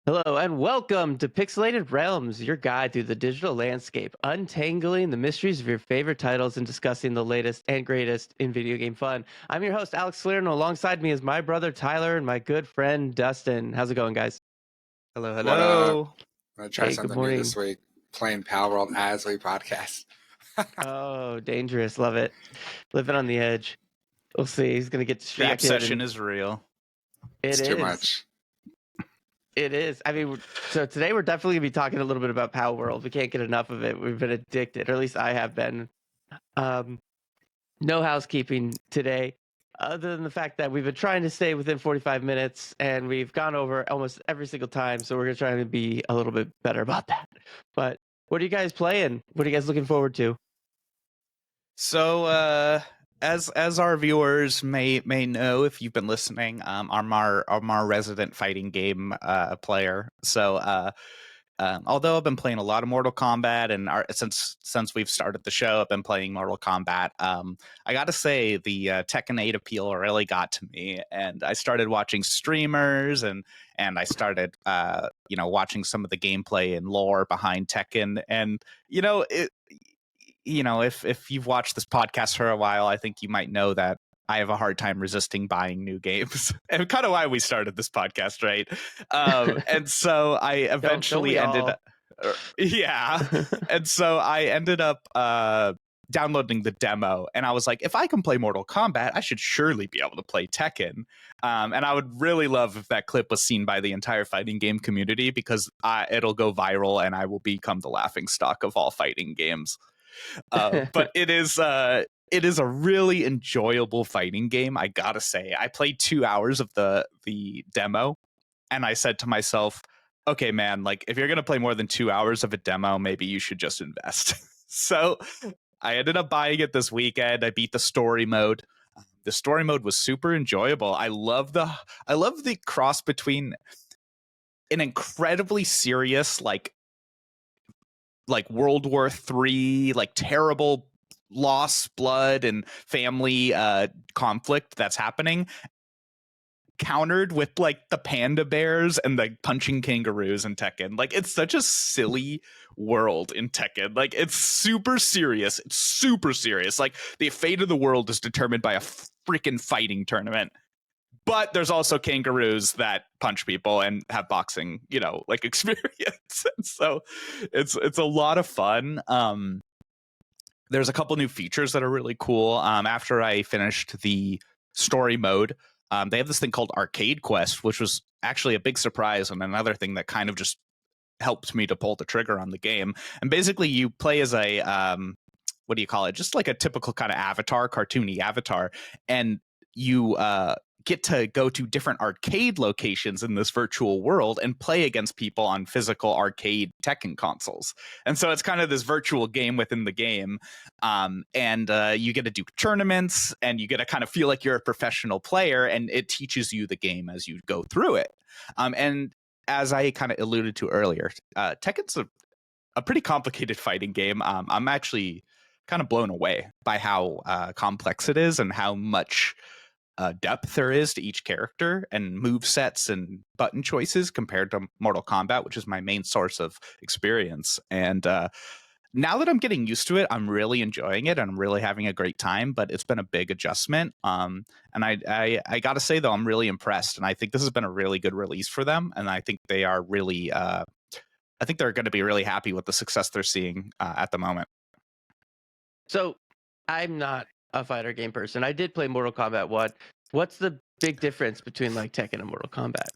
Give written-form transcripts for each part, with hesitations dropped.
Hello and welcome to Pixelated Realms, your guide through the digital landscape, untangling the mysteries of your favorite titles and discussing the latest and greatest in video game fun. I'm your host, Alex Slater, and alongside me is my brother Tyler and my good friend Dustin. How's it going, guys? Hello, What up? hello. I'm gonna try Hey, good something new this morning. week. Playing Power World as we podcast. Oh, dangerous. Love it. Living on the edge. We'll see. He's going to get The distracted. obsession And is real. It's it too is. much. It is. I mean, so today we're definitely going to be talking a little bit about Power World. We can't get enough of it. We've been addicted, or at least I have been. No housekeeping today, other than the fact that we've been trying to stay within 45 minutes and we've gone over almost every single time. So we're going to try to be a little bit better about that. But what are you guys playing? What are you guys looking forward to? So, as our viewers may know, if you've been listening, I'm our resident fighting game player. So, although I've been playing a lot of Mortal Kombat, and since we've started the show, I've been playing Mortal Kombat. I got to say, the Tekken 8 appeal really got to me, and I started watching streamers, and I started, watching some of the gameplay and lore behind Tekken, and if you've watched this podcast for a while, I think you might know that I have a hard time resisting buying new games, and kind of why we started this podcast, right? And so I eventually ended up, yeah, and so I ended up downloading the demo, and I was like, if I can play Mortal Kombat, I should surely be able to play Tekken. And I would really love if that clip was seen by the entire fighting game community, because it'll go viral, and I will become the laughing stock of all fighting games. But it is a really enjoyable fighting game, I gotta say. I played 2 hours of the demo, and I said to myself, okay, man, like, if you're gonna play more than 2 hours of a demo, maybe you should just invest. So I ended up buying it this weekend. I beat the story mode. The story mode was super enjoyable. I love the cross between an incredibly serious, like World War III, like terrible loss, blood, and family conflict that's happening, countered with like the panda bears and the punching kangaroos in Tekken. Like, it's such a silly world in Tekken. Like, it's super serious. It's super serious. Like, the fate of the world is determined by a freaking fighting tournament. But there's also kangaroos that punch people and have boxing, experience. And so it's a lot of fun. There's a couple new features that are really cool. After I finished the story mode, they have this thing called Arcade Quest, which was actually a big surprise, and another thing that kind of just helped me to pull the trigger on the game. And basically, you play as a what do you call it? Just like a typical kind of avatar, cartoony avatar, and you get to go to different arcade locations in this virtual world and play against people on physical arcade Tekken consoles. And so it's kind of this virtual game within the game. And you get to do tournaments, and you get to kind of feel like you're a professional player, and it teaches you the game as you go through it. And as I kind of alluded to earlier, Tekken's a pretty complicated fighting game. I'm actually kind of blown away by how complex it is, and how much depth there is to each character and move sets and button choices compared to Mortal Kombat, which is my main source of experience. And now that I'm getting used to it, I'm really enjoying it, and I'm really having a great time. But it's been a big adjustment. And I got to say, though, I'm really impressed, and I think this has been a really good release for them. And I think they are really, I think they're going to be really happy with the success they're seeing at the moment. So I'm not a fighter game person. I did play Mortal Kombat 1. What's the big difference between like Tekken and Mortal Kombat?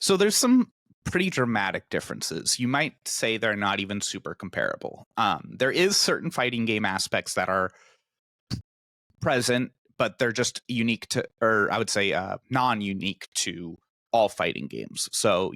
So there's some pretty dramatic differences. You might say they're not even super comparable. There is certain fighting game aspects that are present, but they're just unique to, or I would say non-unique to all fighting games. So,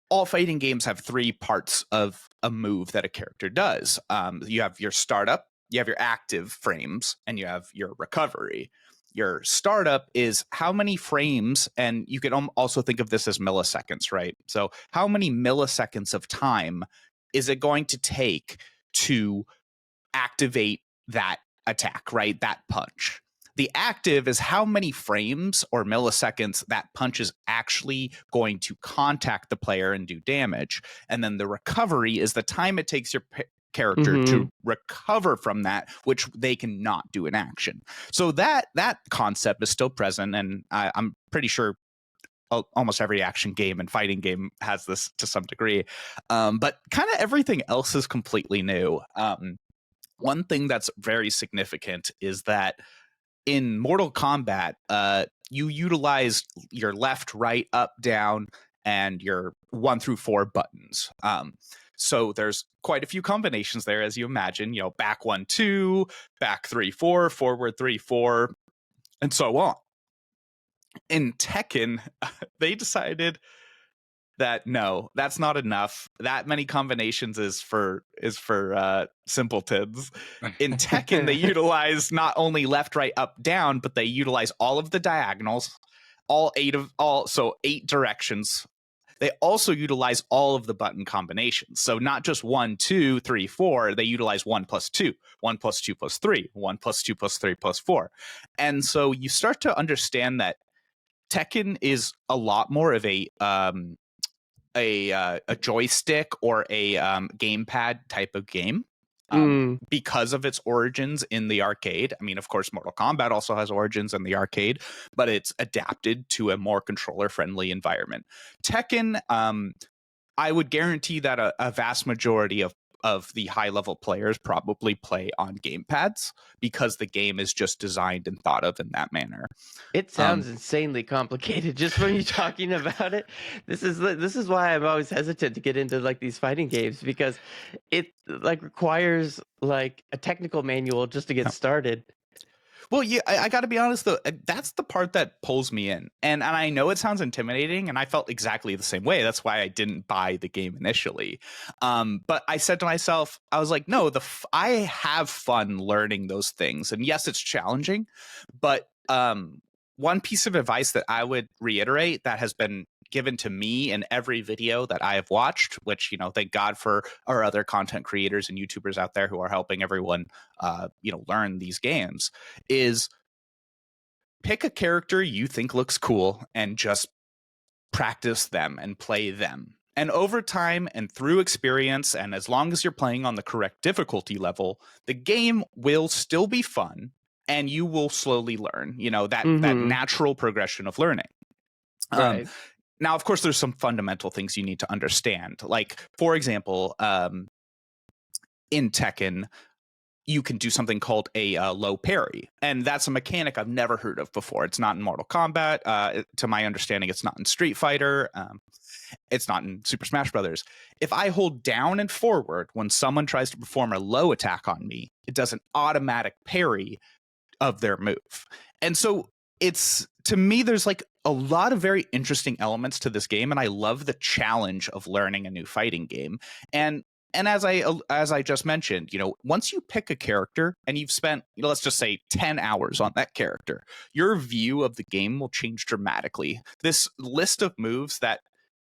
all fighting games have 3 parts of a move that a character does. You have your startup, you have your active frames, and you have your recovery. Your startup is how many frames, and you can also think of this as milliseconds, right? So how many milliseconds of time is it going to take to activate that attack, right? That punch. The active is how many frames or milliseconds that punch is actually going to contact the player and do damage. And then the recovery is the time it takes your character to recover from that, which they cannot do in action. So that concept is still present, and I'm pretty sure almost every action game and fighting game has this to some degree. But kind of everything else is completely new. One thing that's very significant is that in Mortal Kombat, you utilize your left, right, up, down, and your 1 through 4 buttons. So there's quite a few combinations there, as you imagine. You know, back 1, 2, back 3, 4, forward 3, 4, and so on. In Tekken, they decided that no, that's not enough. That many combinations is for simpletons. In Tekken, they utilize not only left, right, up, down, but they utilize all of the diagonals, so 8 directions. They also utilize all of the button combinations. So not just 1, 2, 3, 4. They utilize 1 plus 2, 1 plus 2 plus 3, 1 plus 2 plus 3 plus 4. And so you start to understand that Tekken is a lot more of a joystick or a gamepad type of game because of its origins in the arcade. I mean, of course, Mortal Kombat also has origins in the arcade, but it's adapted to a more controller-friendly environment. Tekken, I would guarantee that a vast majority of the high-level players probably play on gamepads because the game is just designed and thought of in that manner. It sounds insanely complicated just from you talking about it. This is why I'm always hesitant to get into like these fighting games, because it like requires like a technical manual just to get started. Well, yeah, I got to be honest, though. That's the part that pulls me in. And I know it sounds intimidating, and I felt exactly the same way. That's why I didn't buy the game initially. But I said to myself, I was like, no, I have fun learning those things. And yes, it's challenging. But one piece of advice that I would reiterate that has been given to me in every video that I have watched, which, you know, thank God for our other content creators and YouTubers out there who are helping everyone, learn these games, is pick a character you think looks cool and just practice them and play them. And over time and through experience, and as long as you're playing on the correct difficulty level, the game will still be fun and you will slowly learn, you know, that natural progression of learning. Right. Now, of course, there's some fundamental things you need to understand. Like, for example, in Tekken, you can do something called a low parry. And that's a mechanic I've never heard of before. It's not in Mortal Kombat. To my understanding, it's not in Street Fighter. It's not in Super Smash Brothers. If I hold down and forward when someone tries to perform a low attack on me, it does an automatic parry of their move. And so to me, there's like a lot of very interesting elements to this game, and I love the challenge of learning a new fighting game. And as I just mentioned, you know, once you pick a character and you've spent, you know, let's just say 10 hours on that character, your view of the game will change dramatically. This list of moves that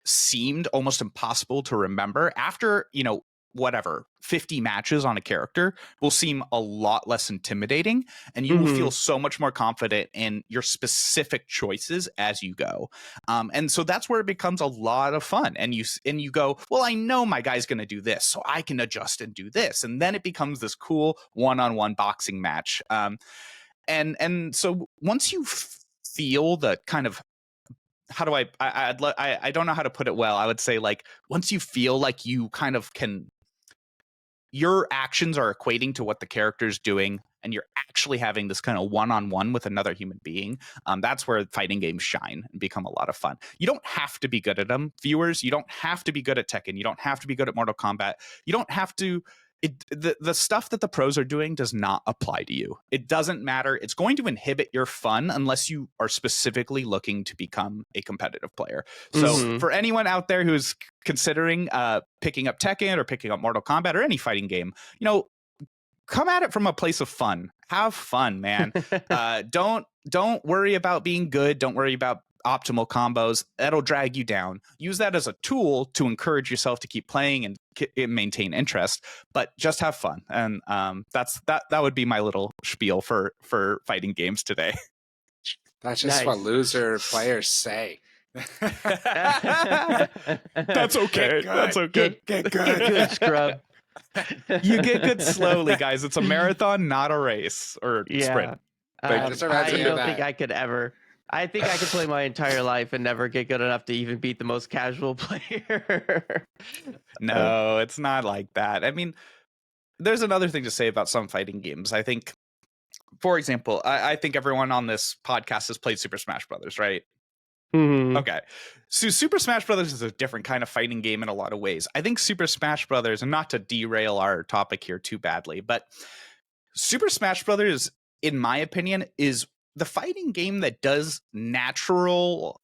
seemed almost impossible to remember after, you know, whatever 50 matches on a character will seem a lot less intimidating, and you will feel so much more confident in your specific choices as you go. And so that's where it becomes a lot of fun, and you go, well, I know my guy's going to do this, so I can adjust and do this, and then it becomes this cool one-on-one boxing match. And so once you feel the kind of, how do I don't know how to put it well. I would say, like, once you feel like you kind of can, your actions are equating to what the character's doing, and you're actually having this kind of one-on-one with another human being, that's where fighting games shine and become a lot of fun. You don't have to be good at them, viewers. You don't have to be good at Tekken. You don't have to be good at Mortal Kombat. You don't have to. The stuff that the pros are doing does not apply to you. It doesn't matter. It's going to inhibit your fun unless you are specifically looking to become a competitive player. So for anyone out there who's considering picking up Tekken or picking up Mortal Kombat or any fighting game, you know, come at it from a place of fun. Have fun, man. Don't worry about being good. Don't worry about optimal combos. That'll drag you down. Use that as a tool to encourage yourself to keep playing and maintain interest, but just have fun. And that would be my little spiel for fighting games today. That's just Nice. what loser players say. That's okay. That's okay. Get Get good, scrub. You get good slowly, guys. It's a marathon, not a race or sprint. I just I reminds me of don't that. think I could ever. I think I could play my entire life and never get good enough to even beat the most casual player. No, it's not like that. I mean, there's another thing to say about some fighting games. I think, for example, I think everyone on this podcast has played Super Smash Brothers, right? Mhm. Okay. So Super Smash Brothers is a different kind of fighting game in a lot of ways. I think Super Smash Brothers, and not to derail our topic here too badly, but Super Smash Brothers, in my opinion, is the fighting game that does natural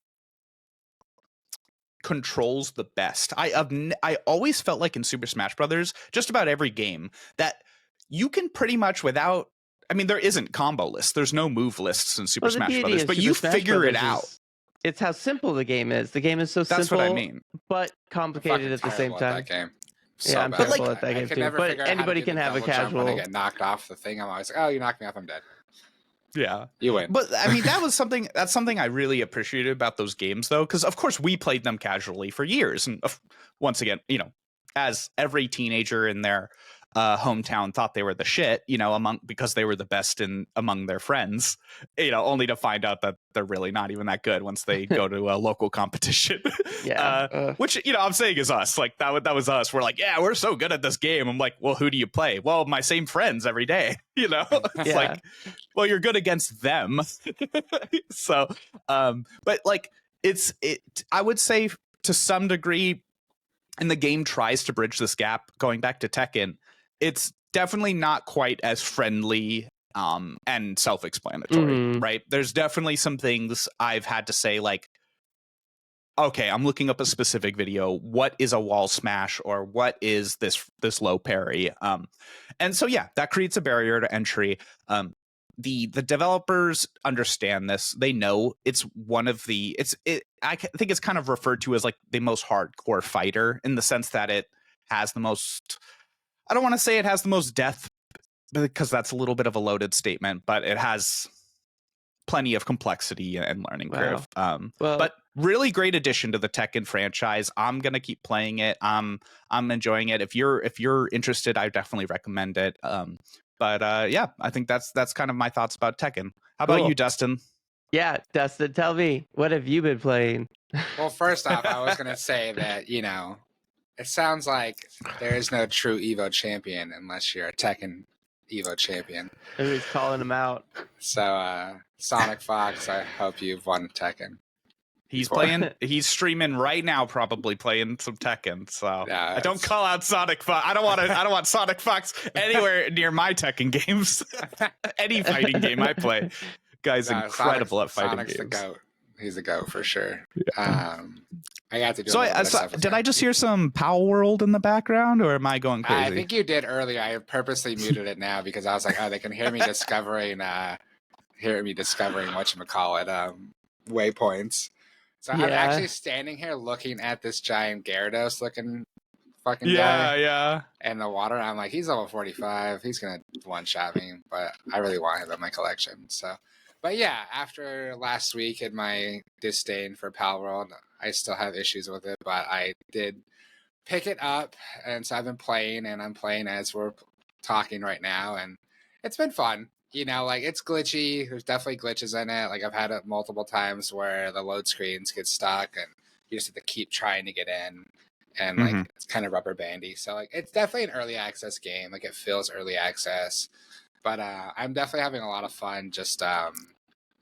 controls the best. I always felt like in Super Smash Brothers, just about every game, that you can pretty much without, I mean, there isn't combo lists. There's no move lists in Super Well, the Smash beauty Brothers, of but Super you Smash figure it Brothers out. is it's how simple the game is. The game is so That's simple, what I mean. but I'm complicated fucking at the same terrible at time. that game. Yeah, I'm bad. terrible at that I game could too. never But figure out how to anybody do can the have a double jump when I casual. get knocked off the thing. I'm always like, oh, you knocked me off, I'm dead. Yeah. You win. But I mean, that's something I really appreciated about those games, though, because of course we played them casually for years. And once again, as every teenager in their hometown thought they were the shit, because they were the best among their friends, only to find out that they're really not even that good once they go to a local competition. Yeah. Which, I'm saying is us. Like that was us. We're like, yeah, we're so good at this game. I'm like, well, who do you play? Well, my same friends every day. It's Yeah. like, well, you're good against them. So, but like I would say to some degree, and the game tries to bridge this gap, going back to Tekken, it's definitely not quite as friendly and self-explanatory, Mhm. right? There's definitely some things I've had to say, like, okay, I'm looking up a specific video. What is a wall smash, or what is this low parry? And so yeah, that creates a barrier to entry. The developers understand this. They know it's one of the I think it's kind of referred to as like the most hardcore fighter, in the sense that it has the most, I don't want to say it has the most death, because that's a little bit of a loaded statement, but it has plenty of complexity and learning curve. Well, but really great addition to the Tekken franchise. I'm gonna keep playing it. I'm enjoying it. If you're interested, I definitely recommend it. But yeah, I think that's kind of my thoughts about Tekken. How about Cool. you, Dustin? Yeah, Dustin, tell me, what have you been playing? Well, first off, I was going to say that, it sounds like there is no true Evo champion unless you're a Tekken Evo champion. Everybody's calling him out. So, Sonic Fox, I hope you've won Tekken. He's streaming right now, probably playing some Tekken. So I don't call out Sonic Fox. I don't want Sonic Fox anywhere near my Tekken games. Any fighting game I play, guy's incredible at fighting Sonic's games. the GOAT. He's the GOAT for sure. Yeah. I got to do. So did I just hear some Power World in the background, or am I going crazy? I think you did earlier. I purposely muted it now because I was like, oh, they can hear me discovering whatchamacallit, waypoints. So I'm actually standing here looking at this giant Gyarados looking fucking guy. Yeah. In the water. I'm like, he's level 45. He's going to one-shot me, but I really want him in my collection. So, but yeah, after last week and my disdain for Pal World, I still have issues with it, but I did pick it up. And so I've been playing, and I'm playing as we're talking right now. And it's been fun. Like, it's glitchy. There's definitely glitches in it. Like, I've had it multiple times where the load screens get stuck and you just have to keep trying to get in. And, like, it's kind of rubber bandy. So, like, it's definitely an early access game. Like, it feels early access. But I'm definitely having a lot of fun just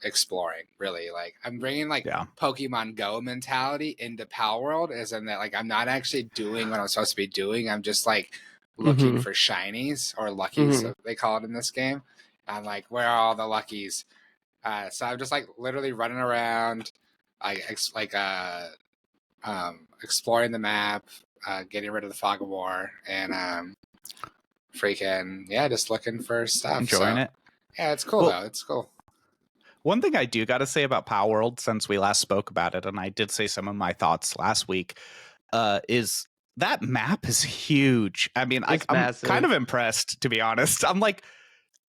exploring, really. Like, I'm bringing, like, Pokemon Go mentality into Pal World, as in that, like, I'm not actually doing what I'm supposed to be doing. I'm just, like, looking for shinies, or luckies, they call it in this game. I'm like, where are all the luckies? So I'm just like literally running around, exploring the map, getting rid of the fog of war, and just looking for stuff. Enjoying it. Yeah, it's cool though. It's cool. One thing I do got to say about Power World, since we last spoke about it, and I did say some of my thoughts last week, is that map is huge. I mean, It's I'm kind massive. of impressed, to be honest. I'm like,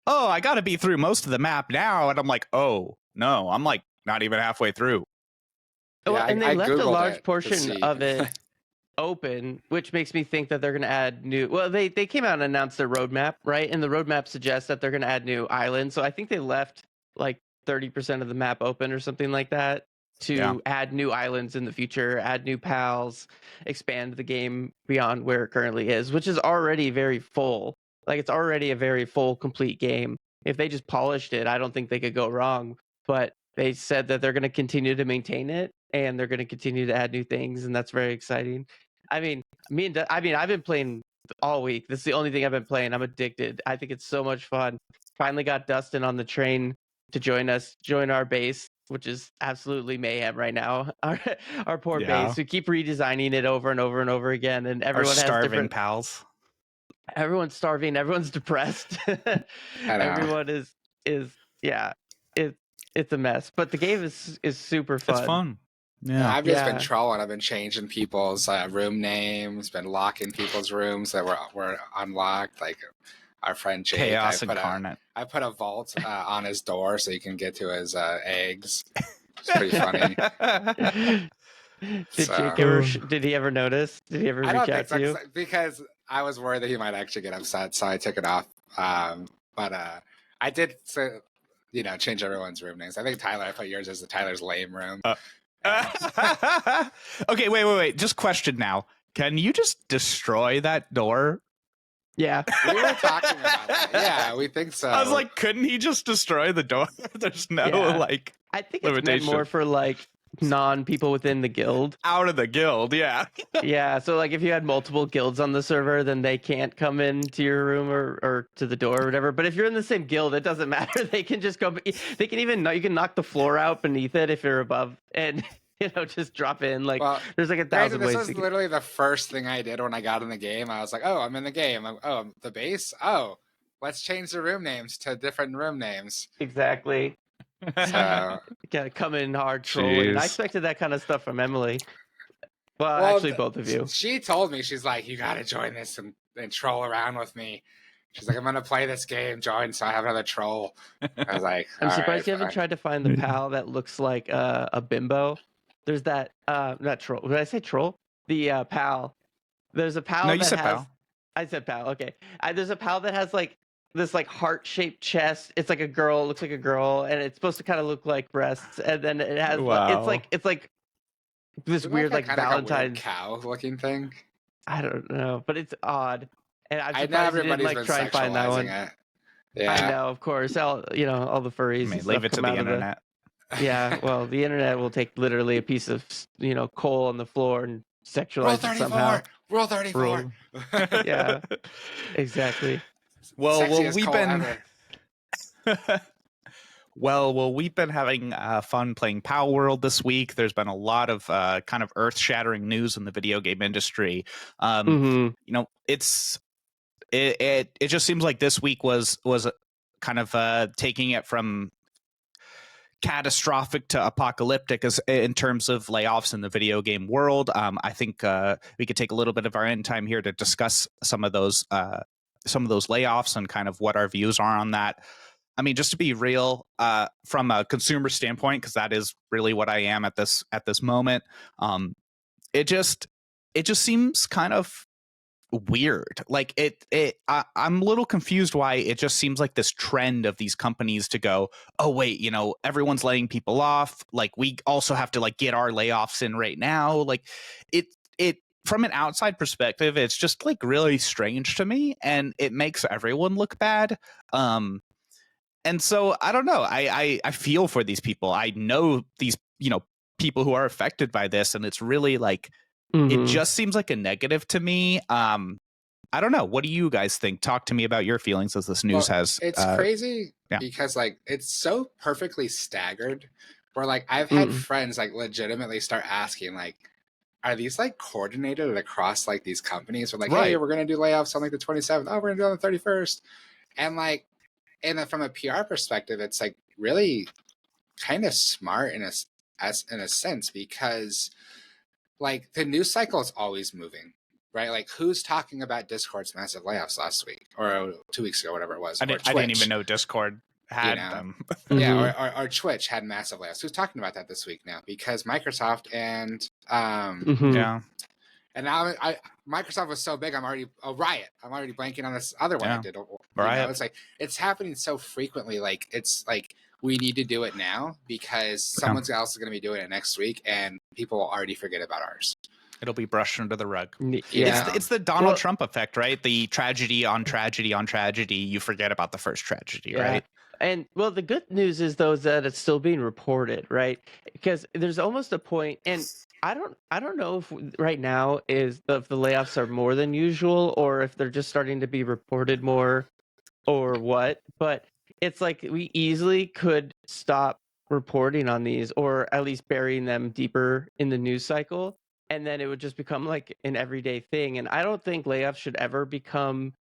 oh, I got to be through most of the map now, and I'm like, oh no, I'm like not even halfway through. Well, Yeah, and they I left a googled large it to portion see. of it open, which makes me think that they're going to add new. Well, they came out and announced their roadmap, right? And the roadmap suggests that they're going to add new islands. So I think they left like 30% of the map open or something like that to add new islands in the future, add new pals, expand the game beyond where it currently is, which is already very full. Like it's already a very full, complete game. If they just polished it, I don't think they could go wrong. But they said that they're going to continue to maintain it and they're going to continue to add new things, and that's very exciting. I mean, I've been playing all week. This is the only thing I've been playing. I'm addicted. I think it's so much fun. Finally got Dustin on the train to join our base, which is absolutely mayhem right now. Our poor base. We keep redesigning it over and over and over again, and everyone Our has starving different. pals. Everyone's starving. Everyone's depressed. I know. Everyone is yeah. It's a mess, but the game is super fun. It's fun. Yeah, Yeah. I've just been trolling. I've been changing people's room names, been locking people's rooms that were unlocked. Like our friend Jake, Chaos incarnate. I put a vault on his door so you can get to his eggs. It's pretty funny. Did he ever notice? Did he ever reach out to you? Because I was worried that he might actually get upset, so I took it off. But I did, change everyone's room names. I think Tyler, I put yours as the Tyler's lame room. Okay, wait. Just question now. Can you just destroy that door? Yeah. We were talking about that. Yeah, we think so. I was like, couldn't he just destroy the door? There's no I think it's meant more for like non-people within the guild. Out of the guild, yeah. Yeah, so like if you had multiple guilds on the server, then they can't come into your room or to the door or whatever. But if you're in the same guild, it doesn't matter. They can just go. They can even you can knock the floor out beneath it if you're above, and just drop in. Like there's like 1,000 ways. This was literally the first thing I did when I got in the game. I was like, oh, I'm in the game. The base. Oh, let's change the room names to different room names. Exactly. So gotta come in hard trolling. I expected that kind of stuff from Emily. Well, actually, both of you. She told me, she's like, you gotta join this and troll around with me. She's like, I'm gonna play this game, join, so I have another troll. I was like, I'm surprised you haven't tried to find the pal that looks like a bimbo. There's that not troll. Did I say troll? The pal. There's a pal. No, you said pal. I said pal. Okay. There's a pal that has like this like heart-shaped chest. It's like a girl. It looks like a girl, and it's supposed to kind of look like breasts. And then it has it's like this weird like Valentine's cow-looking thing. I don't know, but it's odd. And I know everybody's been try and find that one. It. Yeah, I know, of course. All the furries. I mean, leave it to the internet. Yeah, well, the internet will take literally a piece of coal on the floor and sexualize it somehow. Rule 34. Yeah, exactly. We've been having fun playing Power World this week. There's been a lot of kind of earth-shattering news in the video game industry. It just seems like this week was kind of taking it from catastrophic to apocalyptic in terms of layoffs in the video game world. I think we could take a little bit of our end time here to discuss some of those layoffs and kind of what our views are on that. I mean, just to be real, from a consumer standpoint, because that is really what I am at this moment. It just seems kind of weird. Like I'm a little confused why it just seems like this trend of these companies to go, oh wait, everyone's laying people off. Like we also have to like get our layoffs in right now. Like it from an outside perspective, it's just like really strange to me, and it makes everyone look bad. And so I don't know. I feel for these people. I know these people who are affected by this, and it's really like it just seems like a negative to me. I don't know. What do you guys think? Talk to me about your feelings as this news has. It's crazy because like it's so perfectly staggered. Where like I've had friends like legitimately start asking like, are these like coordinated across like these companies? We're like, hey, we're gonna do layoffs on like the 27th. Oh, we're gonna do it on the 31st. And like, and then from a PR perspective, it's like really kind of smart in a sense, because like the news cycle is always moving, right? Like who's talking about Discord's massive layoffs last week or 2 weeks ago, whatever it was, or I didn't even Twitch, know Discord you had know? them. Yeah, Mhm. or Twitch had massive layoffs. Who's talking about that this week now? Because Microsoft and Mhm. Yeah, and now Microsoft was so big, I'm already a Riot. I'm already blanking on this other one I yeah. did. Riot. It's like it's happening so frequently. Like it's like we need to do it now because Yeah. someone else is going to be doing it next week, and people will already forget about ours. It'll be brushed under the rug. Yeah. It's the Donald Well, Trump effect, right? The tragedy on tragedy on tragedy. You forget about the first tragedy, yeah. right? And well, the good news is though is that it's still being reported, right? Because there's almost a point, and I don't know if right now is if the layoffs are more than usual or if they're just starting to be reported more or what, but it's like we easily could stop reporting on these or at least burying them deeper in the news cycle, and then it would just become like an everyday thing. And I don't think layoffs should ever become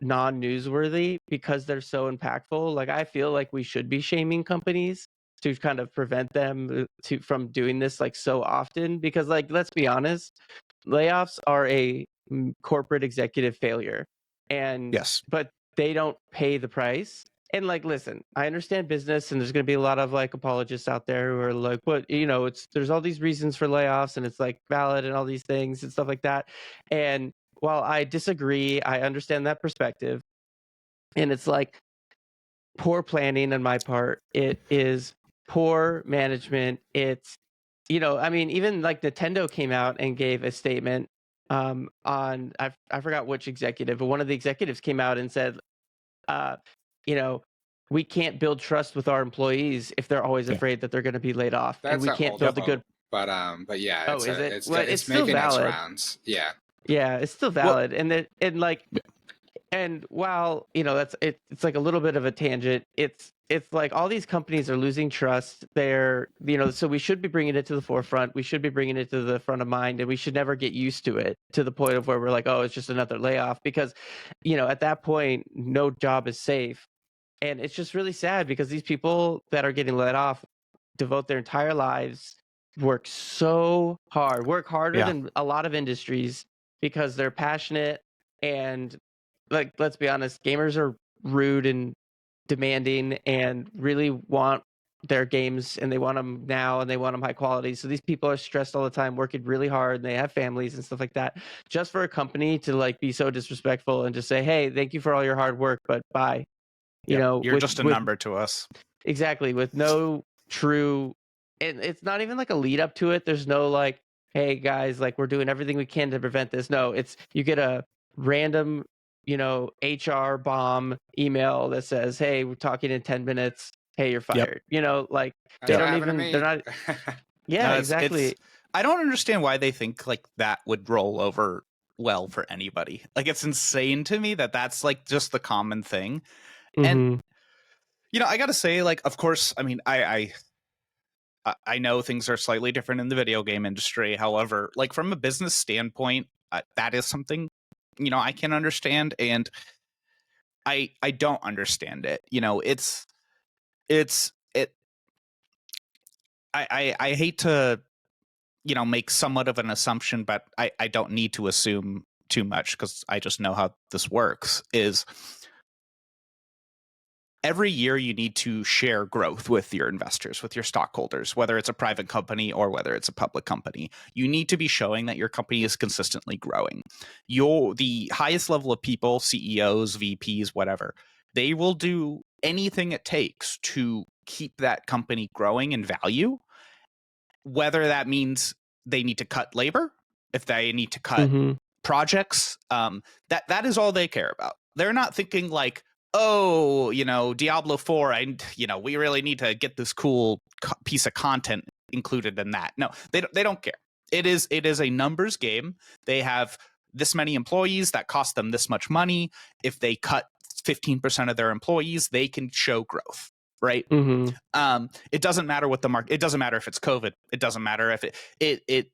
non-newsworthy because they're so impactful. Like I feel like we should be shaming companies to kind of prevent them from doing this like so often, because like let's be honest, layoffs are a corporate executive failure, and Yes. but they don't pay the price. And like listen, I understand business, and there's going to be a lot of like apologists out there who are like, but you know, it's there's all these reasons for layoffs and it's like valid and all these things and stuff like that. And while I disagree, I understand that perspective. And it's like poor planning on my part. It is poor management. It's, you know, I mean, even like Nintendo came out and gave a statement on, I forgot which executive, but one of the executives came out and said, uh, you know, we can't build trust with our employees if they're always Yeah. afraid that they're going to be laid off, and That's we an can't old build a quote, good. but yeah, Oh, is it? Well, it's it's still making its valid. rounds. Yeah, Yeah, it's still Well, valid, and that and like and while you know that's it's like a little bit of a tangent, it's like all these companies are losing trust. They're, you know, so we should be bringing it to the forefront, we should be bringing it to the front of mind, and we should never get used to it to the point of where we're like, oh, it's just another layoff, because you know at that point no job is safe. And it's just really sad because these people that are getting let off devote their entire lives, work so hard, work harder yeah. than a lot of industries because they're passionate. And like let's be honest, gamers are rude and demanding and really want their games, and they want them now and they want them high quality. So these people are stressed all the time, working really hard, and they have families and stuff like that, just for a company to like be so disrespectful and just say, hey, thank you for all your hard work, but bye. You Yep. know, You're just a with number to us. exactly, with no true, and it's not even like a lead up to it. There's no like, hey guys, like we're doing everything we can to prevent this. No, it's you get a random, you know, HR bomb email that says, hey, we're talking in 10 minutes. Hey, you're Yep. fired. You know, like that's they what don't happened to even, they're me. not, yeah, No, exactly. I don't understand why they think like that would roll over well for anybody. Like it's insane to me that that's like just the common thing. And Mm-hmm. you know, I got to say like of course, I mean, I know things are slightly different in the video game industry. However, like from a business standpoint, that is something, you know, I can understand, and I don't understand it. You know, it's it I hate to, you know, make somewhat of an assumption, but I don't need to assume too much because I just know how this works. Is every year you need to share growth with your investors, with your stockholders, whether it's a private company or whether it's a public company. You need to be showing that your company is consistently growing. The highest level of people, CEOs, VPs, whatever, they will do anything it takes to keep that company growing in value, whether that means they need to cut labor, if they need to cut Mm-hmm. projects, that is all they care about. They're not thinking like, oh, you know, Diablo 4, you know, we really need to get this cool piece of content included in that. No, they don't care. It is a numbers game. They have this many employees that cost them this much money. If they cut 15% of their employees, they can show growth, right? Mm-hmm. It doesn't matter what the market. It doesn't matter if it's COVID. It doesn't matter if it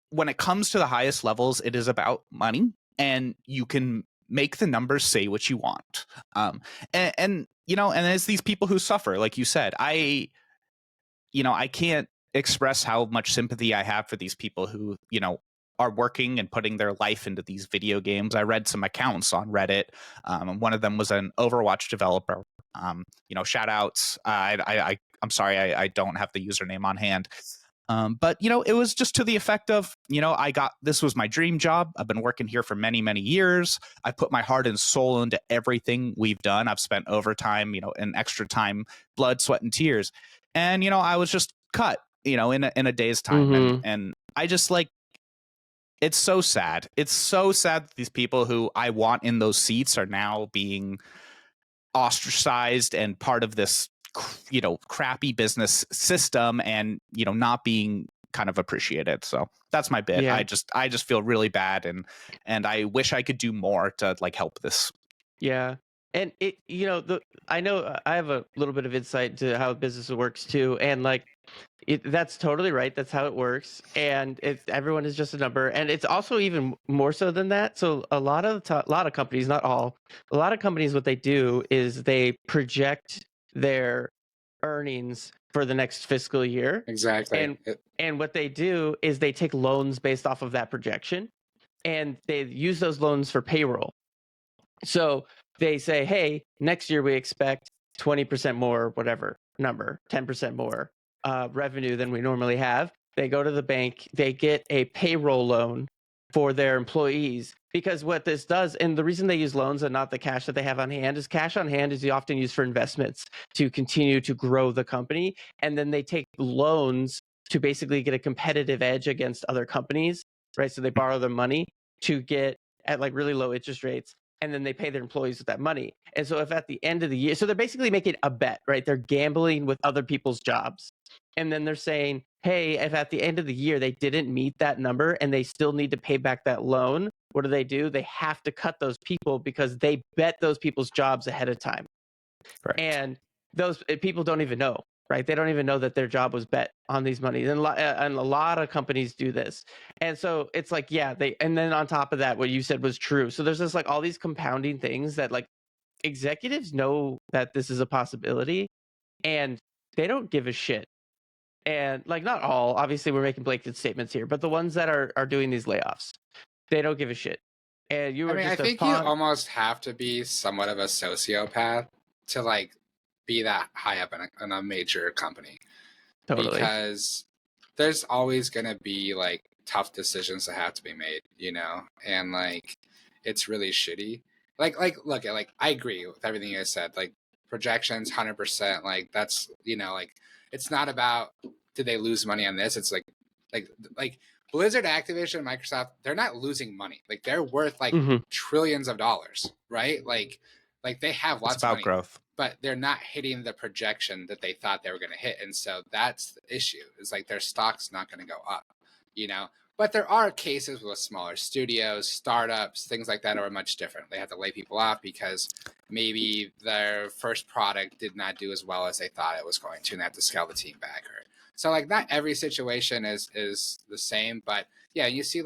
when it comes to the highest levels, it is about money, and you can make the numbers say what you want. And you know, and there's these people who suffer, like you said. I can't express how much sympathy I have for these people who, are working and putting their life into these video games. I read some accounts on Reddit. And one of them was an Overwatch developer. Shout outs. I'm sorry, I don't have the username on hand. But it was just to the effect of, this was my dream job. I've been working here for many, many years. I put my heart and soul into everything we've done. I've spent overtime, and extra time, blood, sweat, and tears. And, I was just cut, in a day's time. Mhm. And I just it's so sad. It's so sad that these people who I want in those seats are now being ostracized and part of this, crappy business system and, not being kind of appreciated. So that's my bit. Yeah. I just feel really bad and I wish I could do more to help this. Yeah. And I know I have a little bit of insight to how business works too. And that's totally right. That's how it works. And everyone is just a number. And it's also even more so than that. So a lot of companies, not all, a lot of companies, what they do is they project their earnings for the next fiscal year. Exactly. And what they do is they take loans based off of that projection, and they use those loans for payroll. So they say, hey, next year we expect 20% more, whatever number, 10% more revenue than we normally have. They go to the bank, they get a payroll loan for their employees, because what this does, and the reason they use loans and not the cash that they have on hand, is cash on hand is often used for investments to continue to grow the company. And then they take loans to basically get a competitive edge against other companies, right? So they borrow their money to get at really low interest rates, and then they pay their employees with that money. And so if at the end of the year, so they're basically making a bet, right? They're gambling with other people's jobs. And then they're saying, hey, if at the end of the year they didn't meet that number and they still need to pay back that loan, what do? They have to cut those people because they bet those people's jobs ahead of time. Correct. And those people don't even know, right? They don't even know that their job was bet on these monies. And a lot of companies do this. And so it's and then on top of that, what you said was true. So there's just all these compounding things that executives know that this is a possibility, and they don't give a shit. And not all, obviously we're making blanket statements here, but the ones that are doing these layoffs, they don't give a shit. And you were I just think you almost have to be somewhat of a sociopath to be that high up in a major company. Totally. Because there's always going to be tough decisions that have to be made, and it's really shitty. Look, I agree with everything you guys said. Projections, 100%. That's it's not about did they lose money on this. It's like Blizzard, Activision, Microsoft. They're not losing money. They're worth trillions of dollars, right? They have lots of money, growth, but they're not hitting the projection that they thought they were going to hit. And so that's the issue, is their stock's not going to go up, But there are cases with smaller studios, startups, things like that are much different. They have to lay people off because maybe their first product did not do as well as they thought it was going to, and they have to scale the team back. So not every situation is the same, but yeah, you see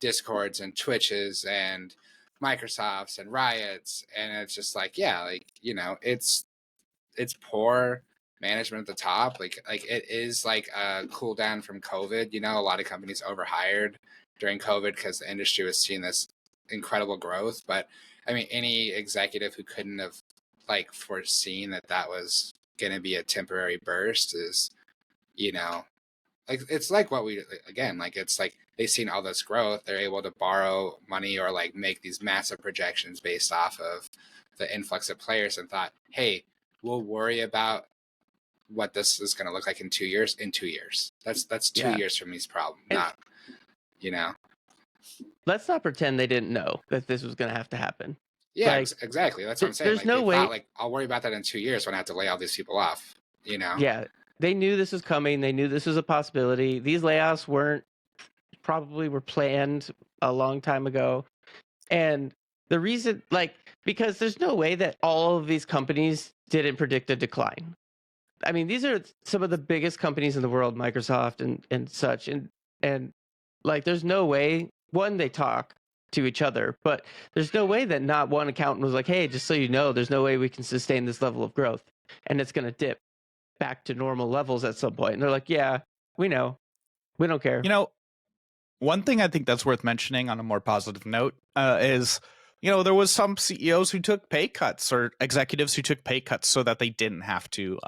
Discords and Twitches and Microsofts and Riots, and it's just it's poor management at the top. It is a cool down from COVID. A lot of companies overhired during COVID because the industry was seeing this incredible growth. But any executive who couldn't have foreseen that was going to be a temporary burst is, it's what we again, it's they've seen all this growth. They're able to borrow money or make these massive projections based off of the influx of players, and thought, hey, we'll worry about what this is going to look like in 2 years. In 2 years, that's 2 years from these problems. Not, Let's not pretend they didn't know that this was going to have to happen. Yeah, exactly. That's what I'm saying. There's no way. Thought, I'll worry about that in 2 years when I have to lay all these people off. Yeah, they knew this was coming. They knew this was a possibility. These layoffs were planned a long time ago, and the reason, because there's no way that all of these companies didn't predict a decline. These are some of the biggest companies in the world, Microsoft and such, and there's no way. One, they talk to each other, but there's no way that not one accountant was like, hey, just so you know, there's no way we can sustain this level of growth, and it's going to dip. back to normal levels at some point. And they're like, yeah, we know, we don't care. You know, one thing I think that's worth mentioning on a more positive note is, there was some CEOs who took pay cuts or executives who took pay cuts so that they didn't have to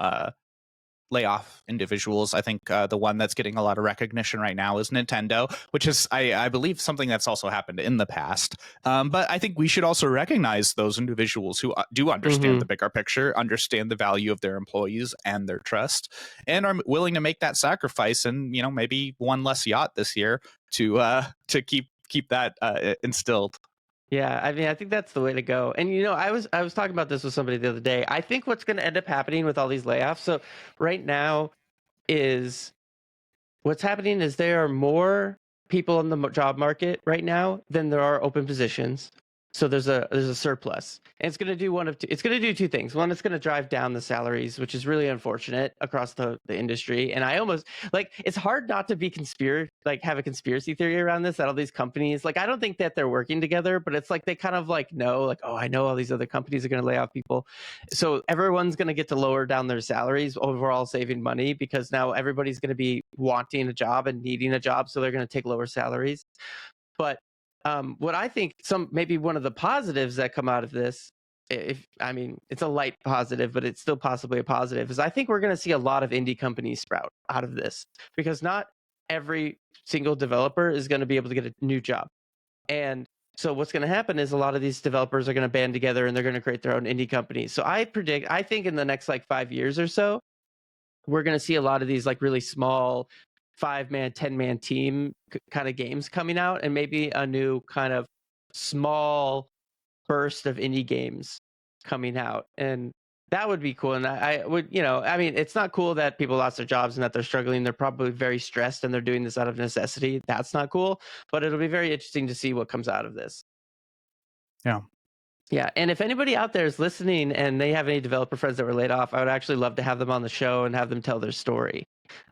lay off individuals. I think the one that's getting a lot of recognition right now is Nintendo, which is, I believe, something that's also happened in the past. But I think we should also recognize those individuals who do understand the bigger picture, understand the value of their employees and their trust, and are willing to make that sacrifice and, maybe one less yacht this year to keep that instilled. Yeah, I mean, I think that's the way to go. And I was talking about this with somebody the other day. I think what's going to end up happening with all these layoffs. So right now is what's happening is there are more people in the job market right now than there are open positions. So there's a surplus, and it's going to do it's going to do two things. One, it's going to drive down the salaries, which is really unfortunate across the industry. And I almost it's hard not to be have a conspiracy theory around this, that all these companies, I don't think that they're working together, but it's they kind of know, oh, I know all these other companies are going to lay off people. So everyone's going to get to lower down their salaries, overall saving money, because now everybody's going to be wanting a job and needing a job. So they're going to take lower salaries. But what I think maybe one of the positives that come out of this, it's a light positive, but it's still possibly a positive, is I think we're going to see a lot of indie companies sprout out of this, because not every single developer is going to be able to get a new job. And so what's going to happen is a lot of these developers are going to band together and they're going to create their own indie companies. So I think in the next 5 years or so, we're going to see a lot of these really small 5-man, 10-man team kind of games coming out, and maybe a new kind of small burst of indie games coming out. And that would be cool. And I would, it's not cool that people lost their jobs and that they're struggling. They're probably very stressed and they're doing this out of necessity. That's not cool, but it'll be very interesting to see what comes out of this. Yeah. Yeah, and if anybody out there is listening and they have any developer friends that were laid off, I would actually love to have them on the show and have them tell their story.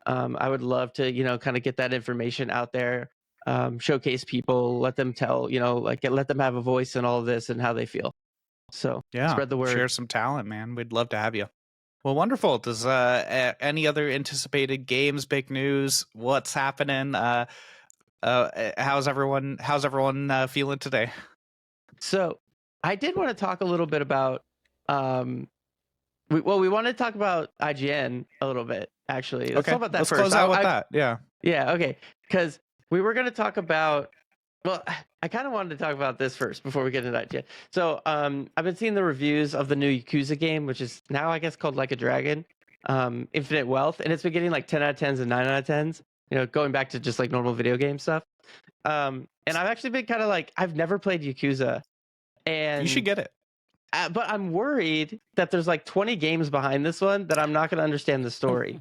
I would love to, kind of get that information out there, showcase people, let them tell, let them have a voice in all of this and how they feel. So yeah, spread the word. Share some talent, man. We'd love to have you. Well, wonderful. Does any other anticipated games, big news? What's happening? How's everyone feeling today? So I did want to talk a little bit about we wanted to talk about IGN a little bit, actually. Let's talk about that Let's first. Close out with that. Yeah, okay. Because we were going to talk about, well, I kind of wanted to talk about this first before we get into IGN. So I've been seeing the reviews of the new Yakuza game, which is now, I guess, called Like a Dragon, Infinite Wealth, and it's been getting 10 out of 10s and 9 out of 10s, going back to just normal video game stuff. And I've actually been kind of I've never played Yakuza. And you should get it. But I'm worried that there's 20 games behind this one that I'm not going to understand the story.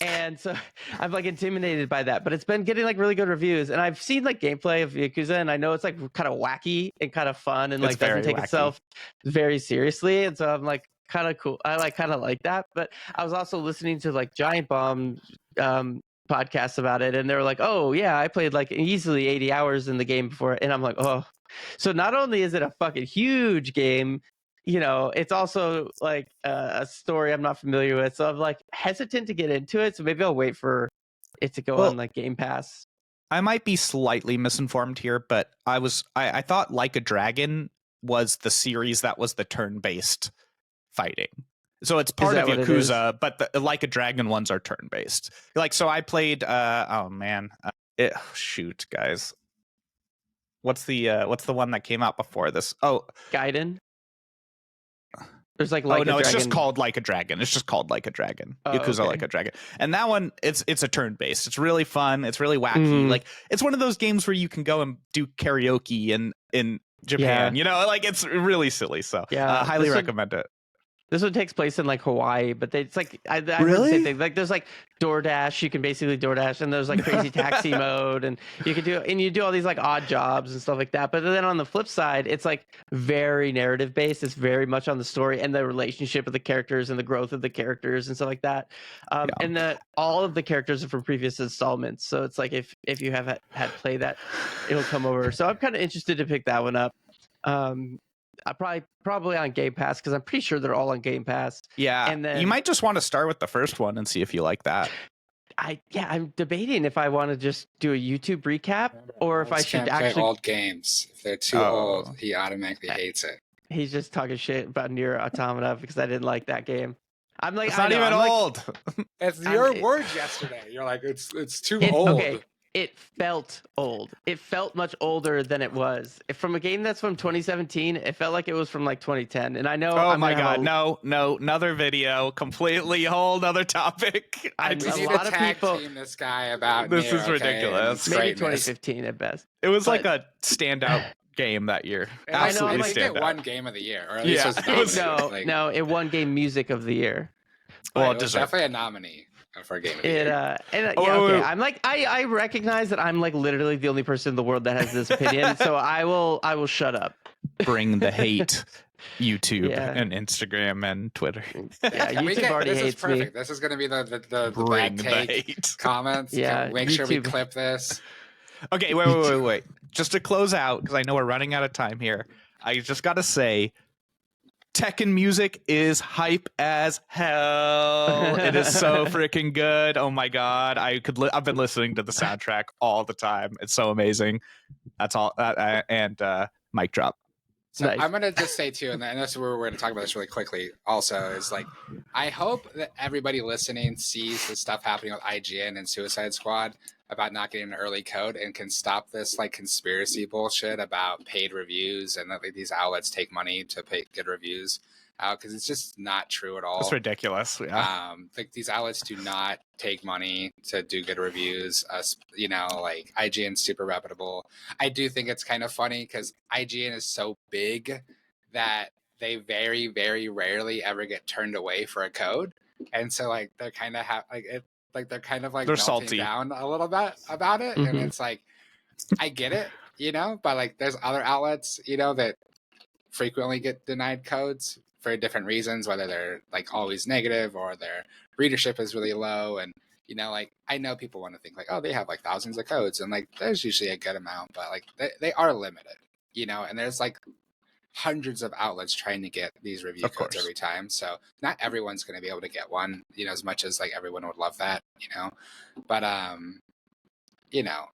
And so I'm intimidated by that. But it's been getting really good reviews. And I've seen gameplay of Yakuza, and I know it's kind of wacky and kind of fun, and doesn't take itself very seriously. And so I'm kind of cool. I kind of like that. But I was also listening to Giant Bomb podcasts about it, and they were oh yeah, I played easily 80 hours in the game before, and I'm oh. So not only is it a fucking huge game, it's also a story I'm not familiar with. So I'm hesitant to get into it. So maybe I'll wait for it to go on Game Pass. I might be slightly misinformed here, but I thought Like a Dragon was the series that was the turn-based fighting. So it's part of Yakuza, but the Like a Dragon ones are turn-based. So I played shoot, guys. What's the one that came out before this? Oh, Gaiden. There's it's just called Like a Dragon. It's just called Like a Dragon. Yakuza Like a Dragon. And that one, it's a turn-based. It's really fun. It's really wacky. It's one of those games where you can go and do karaoke in Japan. It's really silly. So highly recommend it. This one takes place in Hawaii, but it's I heard the Really? same thing. There's DoorDash, you can basically DoorDash, and there's crazy taxi mode, and you do all these odd jobs and stuff like that. But then on the flip side, it's very narrative based. It's very much on the story and the relationship of the characters and the growth of the characters and stuff like that. And all of the characters are from previous installments. So it's if you have had play that, it'll come over. So I'm kind of interested to pick that one up. probably on Game Pass because I'm pretty sure they're all on Game Pass. Yeah, And then you might just want to start with the first one and see if you like that. I'm debating if I want to just do a YouTube recap or if I Alex should can't play actually. old games. If they're too old, he automatically hates it. He's just talking shit about NieR Automata because I didn't like that game. I'm like, It's I not know, even I'm like, old. It's I'm- your it- words yesterday. You're like, it's too old. Okay, it felt old. It felt much older than it was. From a game that's from 2017, it felt like it was from like 2010. And I know. Oh I'm my gonna have god, no, another video, completely whole other topic. I- We a need lot to of tag people- team this guy about This NieR, is okay, ridiculous. and its maybe greatness. 2015 at best. It was like But- a standout game that year. And I know, Absolutely I think it standout. won Game of the Year, or at least Yeah. was It nominated. No, it won Game Music of the Year. But Well, it was deserved. definitely a nominee for Game of the It Year. Oh, yeah, wait, okay. wait. I'm like I recognize that I'm like literally the only person in the world that has this opinion, so I will shut up. Bring the hate. YouTube Yeah. and Instagram and Twitter. Yeah, YouTube already this is hates me. perfect. This is going to be the Bring bad the take hate. comments. Yeah, Make sure we YouTube. clip this. Okay, wait. Just to close out, because I know we're running out of time here, I just got to say, Tekken music is hype as hell. It is so freaking good. Oh my god, I've been listening to the soundtrack all the time. It's so amazing. That's all. And mic drop. So Nice. I'm gonna just say too, and this we're going to talk about this really quickly. Also, is like, I hope that everybody listening sees the stuff happening with IGN and Suicide Squad about not getting an early code and can stop this like conspiracy bullshit about paid reviews and that like, these outlets take money to pay good reviews out, because it's just not true at all. That's ridiculous. Yeah. Like these outlets do not take money to do good reviews. You know, like IGN's super reputable. I do think it's kind of funny because IGN is so big that they very, very rarely ever get turned away for a code, and so like they're kind of they're kind of like They're melting salty. down a little bit about it, and Mhm. it's like I get it, you know, but like there's other outlets, you know, that frequently get denied codes for different reasons, whether they're like always negative or their readership is really low. And, you know, like I know people want to think like, oh, they have like thousands of codes, and like there's usually a good amount, but like they are limited, you know, and there's like hundreds of outlets trying to get these review Of codes course. every time. So not everyone's going to be able to get one, you know, as much as like everyone would love that, you know, but, you know,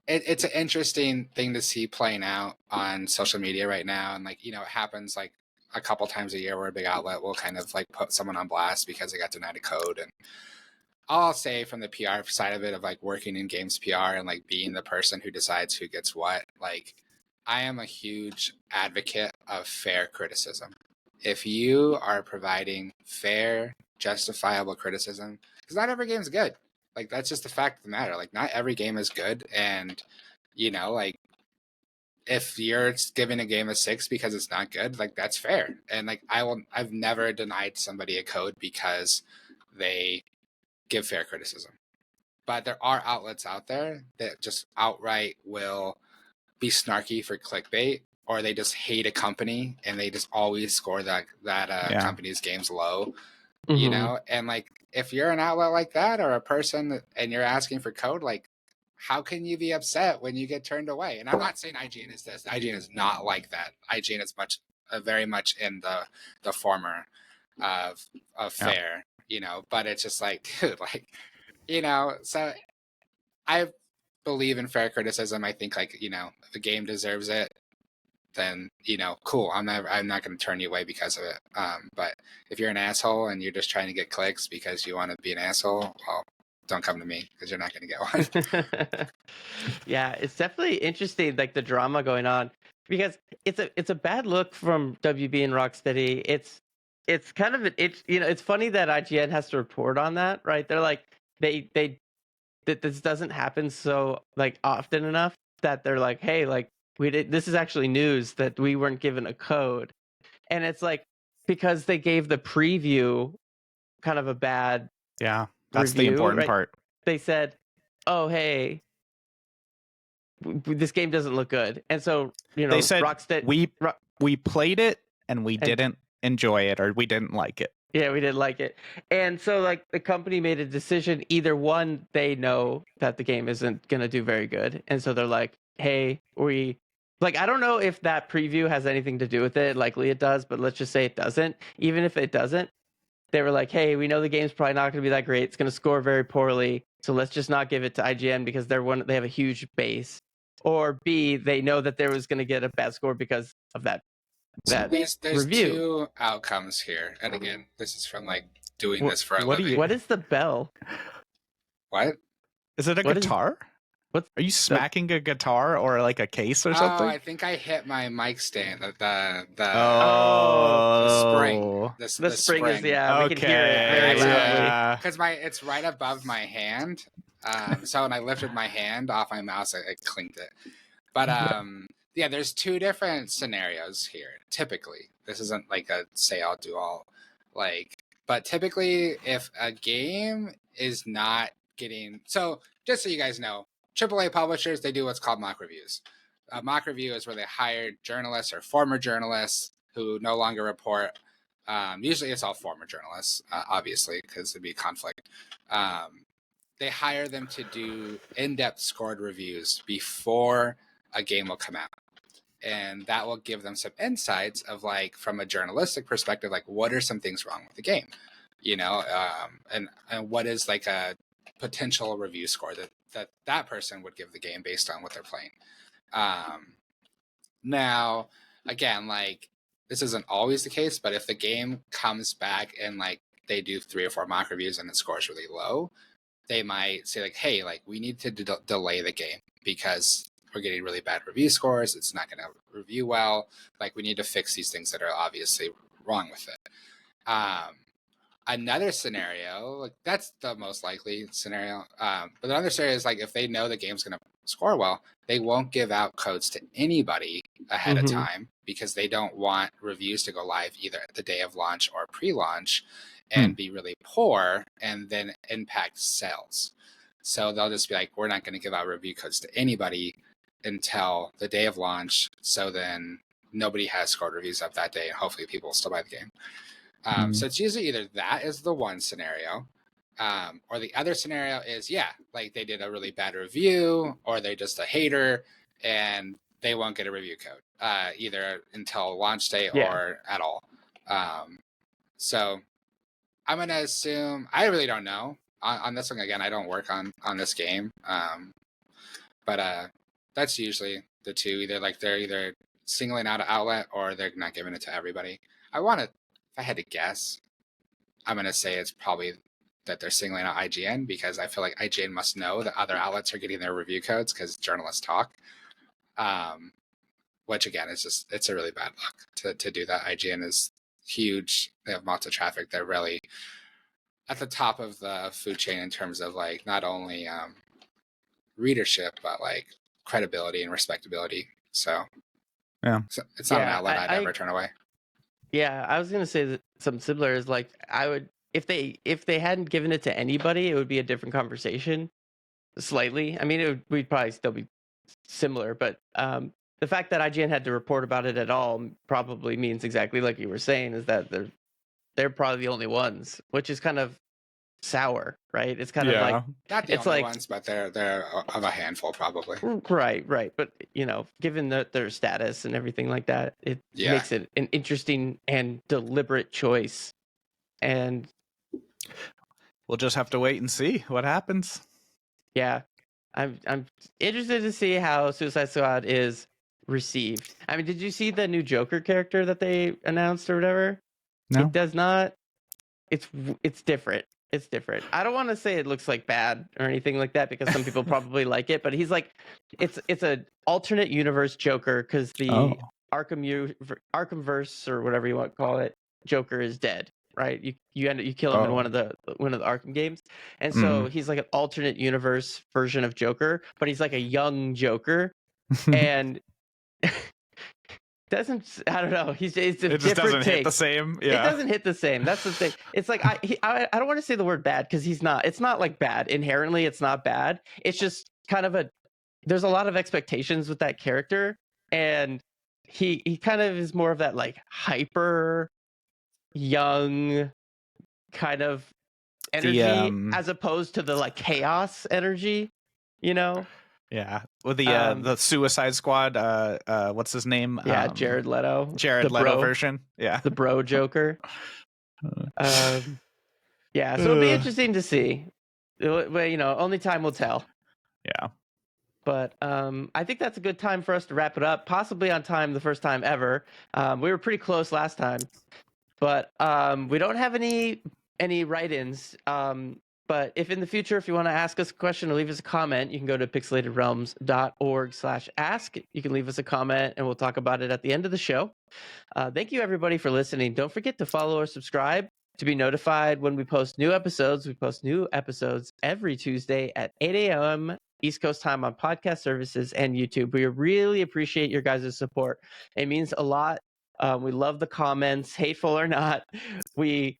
it's an interesting thing to see playing out on social media right now. And like, you know, it happens like a couple times a year where a big outlet will kind of like put someone on blast because they got denied a code. And I'll say from the PR side of it, of like working in games PR and like being the person who decides who gets what, like I am a huge advocate of fair criticism. If you are providing fair, justifiable criticism, because not every game is good. Like that's just the fact of the matter. Like not every game is good, and you know, like if you're giving a game a 6 because it's not good, like that's fair. And like I've never denied somebody a code because they give fair criticism. But there are outlets out there that just outright will be snarky for clickbait, or they just hate a company and they just always score that Yeah. company's games low. Mhm. You know, and like if you're an outlet like that or a person and you're asking for code, like how can you be upset when you get turned away? And I'm not saying IGN is this. IGN is not like that. IGN is very much in the former of fair, you know, but it's just like, dude, like, you know, so I believe in fair criticism. I think like, you know, if a game deserves it, then, you know, cool. I'm not going to turn you away because of it. But if you're an asshole and you're just trying to get clicks because you want to be an asshole, well, don't come to me because you're not going to get one. Yeah, it's definitely interesting, like the drama going on, because it's a bad look from WB and Rocksteady. It's kind of it's funny that IGN has to report on that, right? They're like they that this doesn't happen so like often enough that they're like, hey, like this is actually news that we weren't given a code, and it's like because they gave the preview kind of a bad Yeah. That's the review, important right? part. They said, oh hey, this game doesn't look good, and so you know They said Rocksteady, we played it and we didn't enjoy it, or we didn't like it. yeah, we didn't like it, and so like the company made a decision. Either one, they know that the game isn't gonna do very good, and so they're like, hey, we Like, I don't know if that preview has anything to do with it. Likely it does, but let's just say it doesn't. Even if it doesn't, they were like, hey, we know the game's probably not going to be that great. It's going to score very poorly. So let's just not give it to IGN because they have a huge base. Or B, they know that there was going to get a bad score because of that There's review. 2 outcomes here, and again, this is from like doing What- this for a what do living. you- What is the bell? What? Is it a What is- guitar? What's Are you smacking a guitar or like a case or something? Oh, I think I hit my mic stand. The Oh, the spring. the spring is, yeah, we can hear it very loudly. yeah. Because it's right above my hand. So when I lifted my hand off my mouse, it clinked it. But yeah, there's 2 different scenarios here. Typically, this isn't like a say all do all, like, but typically, if a game is not getting, so just so you guys know, AAA publishers, they do what's called mock reviews. A mock review is where they hire journalists or former journalists who no longer report. Usually, it's all former journalists, obviously, because it'd be conflict. They hire them to do in-depth scored reviews before a game will come out, and that will give them some insights of, like, from a journalistic perspective, like, what are some things wrong with the game, and what is like a potential review score that person would give the game based on what they're playing. Now, again, like, this isn't always the case, but if the game comes back and like they do 3 or 4 mock reviews and it scores really low, they might say, like, hey, like, we need to delay the game because we're getting really bad review scores. It's not going to review well. Like, we need to fix these things that are obviously wrong with it. Another scenario, like, that's the most likely scenario. But another scenario is, like, if they know the game's going to score well, they won't give out codes to anybody ahead of time because they don't want reviews to go live either at the day of launch or pre-launch and be really poor and then impact sales. So they'll just be like, we're not going to give out review codes to anybody until the day of launch. So then nobody has scored reviews up that day, and hopefully people will still buy the game. So it's usually either that is the one scenario, or the other scenario is, yeah, like, they did a really bad review, or they're just a hater and they won't get a review code, either until launch day or at all. So I'm going to assume, I really don't know on this one. Again, I don't work on this game. But that's usually the 2, either like they're either singling out an outlet or they're not giving it to everybody. If I had to guess, I'm going to say it's probably that they're singling out IGN, because I feel like IGN must know that other outlets are getting their review codes because journalists talk. Which, again, it's a really bad luck to do that. IGN is huge. They have lots of traffic. They're really at the top of the food chain in terms of, like, not only readership, but like credibility and respectability. So yeah, it's not an outlet I'd ever turn away. Yeah, I was gonna say that something similar is, like, I would, if they hadn't given it to anybody, it would be a different conversation. Slightly, I mean, we'd probably still be similar, but the fact that IGN had to report about it at all probably means exactly like you were saying, is that they're probably the only ones, which is kind of sour, right? It's kind of like, not the it's only like, ones, but they're of a handful probably. Right. But given their status and everything like that, it makes it an interesting and deliberate choice. And we'll just have to wait and see what happens. Yeah, I'm interested to see how Suicide Squad is received. I mean, did you see the new Joker character that they announced or whatever? No. It does not. It's different. It's different. I don't want to say it looks like bad or anything like that, because some people probably like it, but he's like, it's a alternate universe Joker, because the Arkhamverse, or whatever you want to call it, Joker is dead, right? You kill him in one of the Arkham games, and so he's like an alternate universe version of Joker, but he's like a young Joker, and I don't know. It's a it just different doesn't take. hit the same. Yeah. It doesn't hit the same. That's the thing. It's like I don't want to say the word bad, because he's not. It's not like bad inherently. It's not bad. It's just kind of there's a lot of expectations with that character, and he kind of is more of that, like, hyper young kind of energy, as opposed to the, like, chaos energy, Yeah, with Um, the Suicide Squad. What's his name? Yeah, Jared Leto. Jared the Leto bro, version. Yeah. the bro Joker. Yeah, so it'll be Uh, interesting to see. Well, only time will tell. yeah. But I think that's a good time for us to wrap it up, possibly on time, the first time ever. We were pretty close last time, but we don't have any write-ins. But if in the future, if you want to ask us a question or leave us a comment, you can go to pixelatedrealms.org/ask. You can leave us a comment, and we'll talk about it at the end of the show. Thank you, everybody, for listening. Don't forget to follow or subscribe to be notified when we post new episodes. We post new episodes every Tuesday at 8 a.m. East Coast time on podcast services and YouTube. We really appreciate your guys' support. It means a lot. We love the comments, hateful or not. We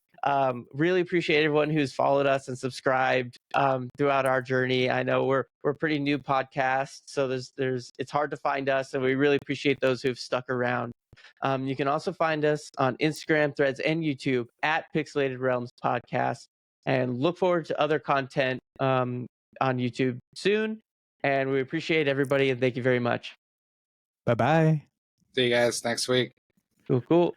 really appreciate everyone who's followed us and subscribed throughout our journey. I know we're a pretty new podcast, so it's hard to find us, and we really appreciate those who've stuck around. You can also find us on Instagram, Threads, and YouTube at Pixelated Realms Podcast, and look forward to other content on YouTube soon. And we appreciate everybody, and thank you very much. Bye bye. See you guys next week. Cool.